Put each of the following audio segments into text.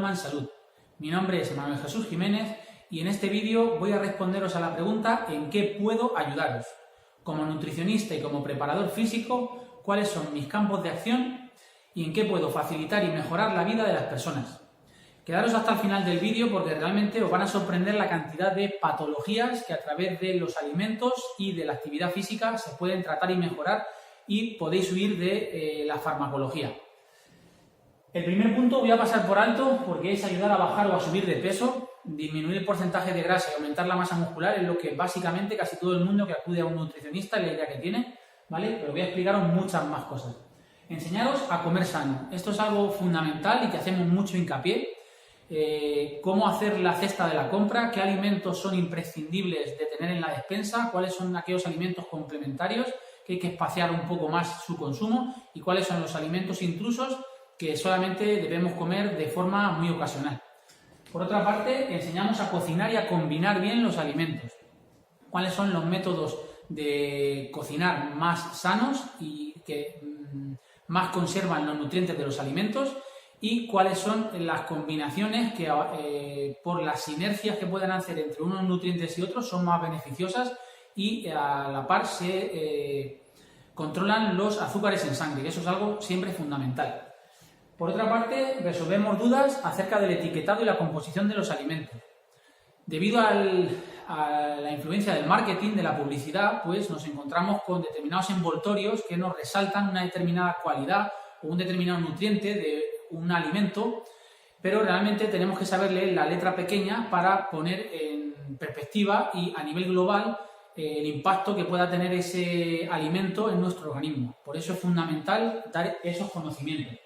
Forma en Salud. Mi nombre es Manuel Jesús Jiménez y en este vídeo voy a responderos a la pregunta ¿en qué puedo ayudaros? Como nutricionista y como preparador físico, ¿cuáles son mis campos de acción y en qué puedo facilitar y mejorar la vida de las personas? Quedaros hasta el final del vídeo porque realmente os van a sorprender la cantidad de patologías que a través de los alimentos y de la actividad física se pueden tratar y mejorar y podéis huir de la farmacología. El primer punto voy a pasar por alto porque es ayudar a bajar o a subir de peso, disminuir el porcentaje de grasa y aumentar la masa muscular, es lo que básicamente casi todo el mundo que acude a un nutricionista es la idea que tiene, ¿vale? Pero voy a explicaros muchas más cosas. Enseñaros a comer sano. Esto es algo fundamental y que hacemos mucho hincapié. Cómo hacer la cesta de la compra, qué alimentos son imprescindibles de tener en la despensa, cuáles son aquellos alimentos complementarios que hay que espaciar un poco más su consumo y cuáles son los alimentos intrusos que solamente debemos comer de forma muy ocasional. Por otra parte, enseñamos a cocinar y a combinar bien los alimentos. ¿Cuáles son los métodos de cocinar más sanos y que más conservan los nutrientes de los alimentos? Y cuáles son las combinaciones que por las sinergias que puedan hacer entre unos nutrientes y otros son más beneficiosas y a la par se controlan los azúcares en sangre, que eso es algo siempre fundamental. Por otra parte, resolvemos dudas acerca del etiquetado y la composición de los alimentos. Debido a la influencia del marketing, de la publicidad, pues nos encontramos con determinados envoltorios que nos resaltan una determinada cualidad o un determinado nutriente de un alimento, pero realmente tenemos que saber leer la letra pequeña para poner en perspectiva y a nivel global el impacto que pueda tener ese alimento en nuestro organismo. Por eso es fundamental dar esos conocimientos.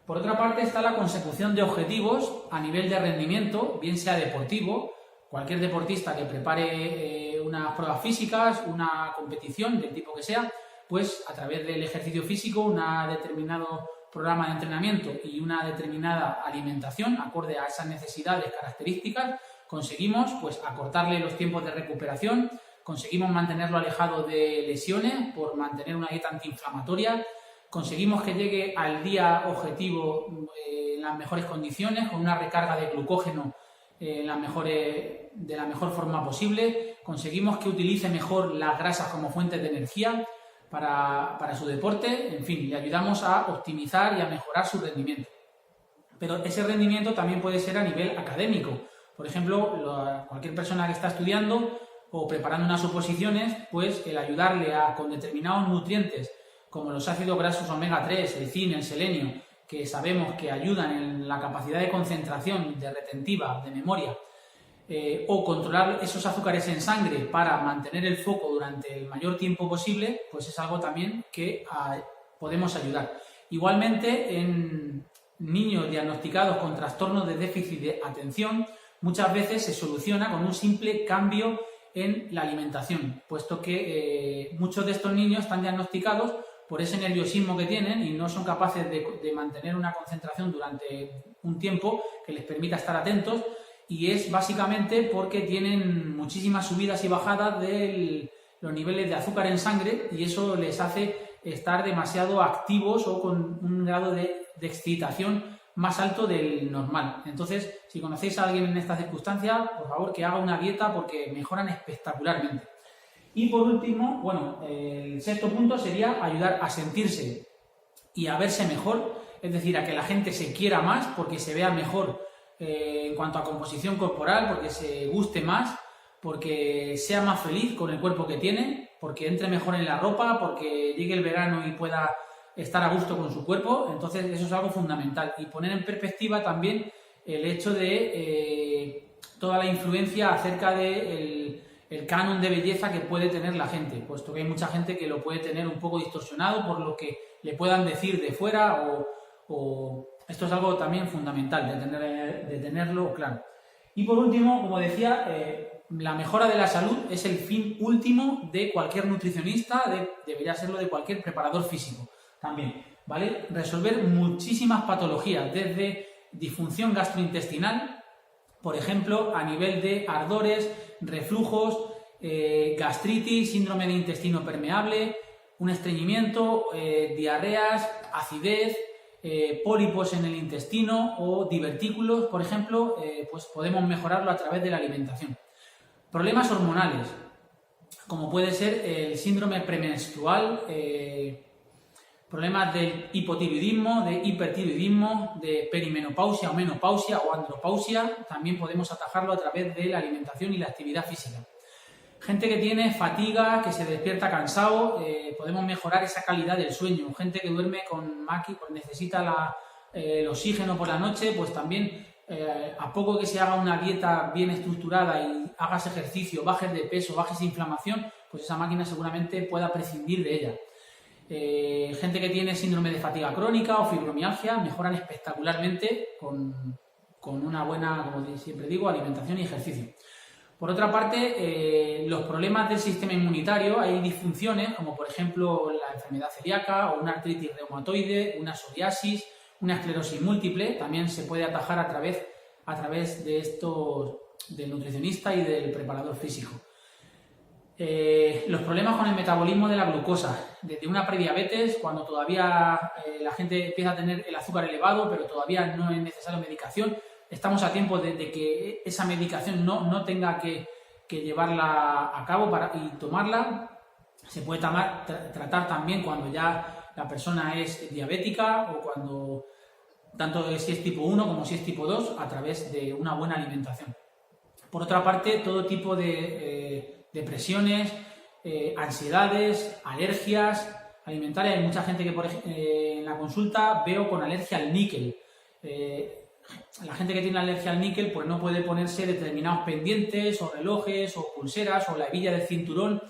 Por otra parte está la consecución de objetivos a nivel de rendimiento, bien sea deportivo, cualquier deportista que prepare unas pruebas físicas, una competición del tipo que sea, pues a través del ejercicio físico, un determinado programa de entrenamiento y una determinada alimentación acorde a esas necesidades, características, conseguimos pues acortarle los tiempos de recuperación, conseguimos mantenerlo alejado de lesiones por mantener una dieta antiinflamatoria, conseguimos que llegue al día objetivo en las mejores condiciones, con una recarga de glucógeno de la mejor forma posible, conseguimos que utilice mejor las grasas como fuentes de energía para su deporte, en fin, le ayudamos a optimizar y a mejorar su rendimiento. Pero ese rendimiento también puede ser a nivel académico. Por ejemplo, cualquier persona que está estudiando o preparando unas oposiciones, pues el ayudarle con determinados nutrientes como los ácidos grasos omega 3, el zinc, el selenio, que sabemos que ayudan en la capacidad de concentración, de retentiva, de memoria, o controlar esos azúcares en sangre para mantener el foco durante el mayor tiempo posible, pues es algo también que podemos ayudar. Igualmente, en niños diagnosticados con trastornos de déficit de atención, muchas veces se soluciona con un simple cambio en la alimentación, puesto que muchos de estos niños están diagnosticados por ese nerviosismo que tienen y no son capaces de mantener una concentración durante un tiempo que les permita estar atentos, y es básicamente porque tienen muchísimas subidas y bajadas de los niveles de azúcar en sangre y eso les hace estar demasiado activos o con un grado de excitación más alto del normal. Entonces, si conocéis a alguien en esta circunstancia, por favor que haga una dieta porque mejoran espectacularmente. Y por último, bueno, el sexto punto sería ayudar a sentirse y a verse mejor, es decir, a que la gente se quiera más porque se vea mejor en cuanto a composición corporal, porque se guste más, porque sea más feliz con el cuerpo que tiene, porque entre mejor en la ropa, porque llegue el verano y pueda estar a gusto con su cuerpo. Entonces eso es algo fundamental. Y poner en perspectiva también el hecho de toda la influencia acerca del canon de belleza que puede tener la gente, puesto que hay mucha gente que lo puede tener un poco distorsionado por lo que le puedan decir de fuera o esto es algo también fundamental de tenerlo claro. Y por último, como decía, la mejora de la salud es el fin último de cualquier nutricionista, debería serlo de cualquier preparador físico también, ¿vale? Resolver muchísimas patologías, desde disfunción gastrointestinal, por ejemplo, a nivel de ardores, reflujos, gastritis, síndrome de intestino permeable, un estreñimiento, diarreas, acidez, pólipos en el intestino o divertículos, por ejemplo, pues podemos mejorarlo a través de la alimentación. Problemas hormonales, como puede ser el síndrome premenstrual, problemas de hipotiroidismo, de hipertiroidismo, de perimenopausia o menopausia o andropausia, también podemos atajarlo a través de la alimentación y la actividad física. Gente que tiene fatiga, que se despierta cansado, podemos mejorar esa calidad del sueño. Gente que duerme con máquina, pues necesita el oxígeno por la noche, pues también a poco que se haga una dieta bien estructurada y hagas ejercicio, bajes de peso, bajes de inflamación, pues esa máquina seguramente pueda prescindir de ella. Gente que tiene síndrome de fatiga crónica o fibromialgia mejoran espectacularmente con una buena, como siempre digo, alimentación y ejercicio. Por otra parte, los problemas del sistema inmunitario, hay disfunciones como por ejemplo la enfermedad celíaca o una artritis reumatoide, una psoriasis, una esclerosis múltiple, también se puede atajar a través de estos, del nutricionista y del preparador físico. Los problemas con el metabolismo de la glucosa, desde una prediabetes, cuando todavía la gente empieza a tener el azúcar elevado, pero todavía no es necesaria medicación, estamos a tiempo de que esa medicación no tenga que llevarla a cabo y tomarla. Se puede tratar también cuando ya la persona es diabética o cuando, tanto si es tipo 1 como si es tipo 2, a través de una buena alimentación. Por otra parte, todo tipo de depresiones, ansiedades, alergias alimentarias. Hay mucha gente que en la consulta veo con alergia al níquel. La gente que tiene alergia al níquel pues no puede ponerse determinados pendientes o relojes o pulseras o la hebilla del cinturón.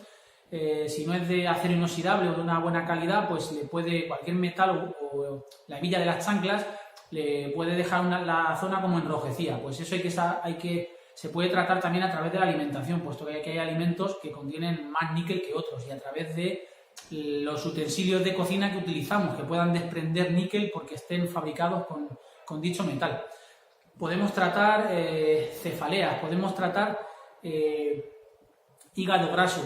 Si no es de acero inoxidable o de una buena calidad, pues le puede cualquier metal o la hebilla de las chanclas le puede dejar la zona como enrojecida. Pues eso se puede tratar también a través de la alimentación, puesto que hay alimentos que contienen más níquel que otros, y a través de los utensilios de cocina que utilizamos, que puedan desprender níquel porque estén fabricados con dicho metal. Podemos tratar cefaleas, podemos tratar hígado graso,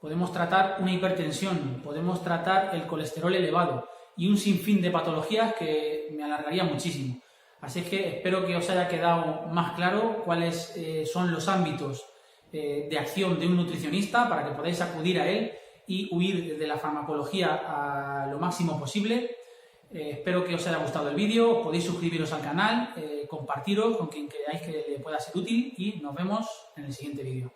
podemos tratar una hipertensión, podemos tratar el colesterol elevado y un sinfín de patologías que me alargaría muchísimo. Así que espero que os haya quedado más claro cuáles son los ámbitos de acción de un nutricionista para que podáis acudir a él y huir de la farmacología a lo máximo posible. Espero que os haya gustado el vídeo, podéis suscribiros al canal, compartirlo con quien creáis que le pueda ser útil y nos vemos en el siguiente vídeo.